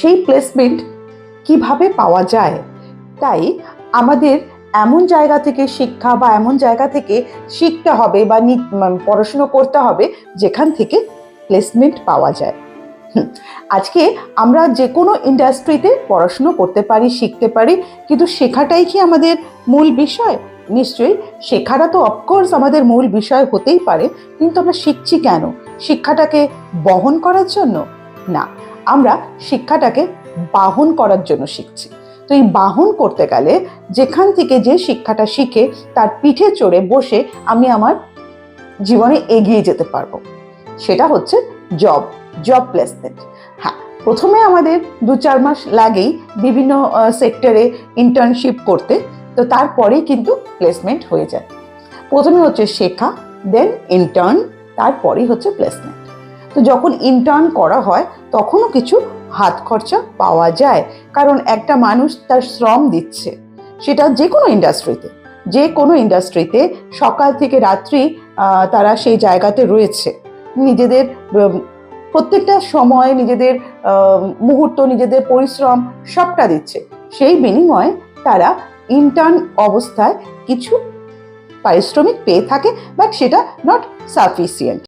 সেই প্লেসমেন্ট কিভাবে পাওয়া যায়, তাই আমাদের এমন জায়গা থেকে শিক্ষা বা এমন জায়গা থেকে শিখতে হবে বা পড়াশুনো করতে হবে যেখান থেকে প্লেসমেন্ট পাওয়া যায়। আজকে আমরা যে কোনো ইন্ডাস্ট্রিতে পড়াশুনো করতে পারি, শিখতে পারি, কিন্তু শেখাটাই কি আমাদের মূল বিষয়? নিশ্চয়ই শেখাটা তো অফকোর্স আমাদের মূল বিষয় হতেই পারে, কিন্তু আমরা শিখছি কেন? শিক্ষাটাকে বহন করার জন্য না, আমরা শিক্ষাটাকে বাহন করার জন্য শিখছি। তো এই বাহন করতে গেলে যেখান থেকে যে শিক্ষাটা শিখে তার পিঠে চড়ে বসে আমি আমার জীবনে এগিয়ে যেতে পারবো, সেটা হচ্ছে জব প্লেসমেন্ট। হ্যাঁ, প্রথমে আমাদের 2-4 মাস লাগেই বিভিন্ন সেক্টরে ইন্টার্নশিপ করতে, তো তারপরেই কিন্তু প্লেসমেন্ট হয়ে যায়। প্রথমে হচ্ছে শেখা, দেন ইন্টার্ন, তারপরেই হচ্ছে প্লেসমেন্ট। তো যখন ইন্টার্ন করা হয় তখনও কিছু হাত খরচা পাওয়া যায়, কারণ একটা মানুষ তার শ্রম দিচ্ছে, সেটা যে কোনো ইন্ডাস্ট্রিতে সকাল থেকে রাত্রি তারা সেই জায়গাতে রয়েছে, নিজেদের প্রত্যেকটা সময়, নিজেদের মুহূর্ত, নিজেদের পরিশ্রম সবটা দিচ্ছে। সেই বিনিময়ে তারা ইন্টার্ন অবস্থায় কিছু পারিশ্রমিক পেয়ে থাকে, বাট সেটা নট সাফিসিয়েন্ট।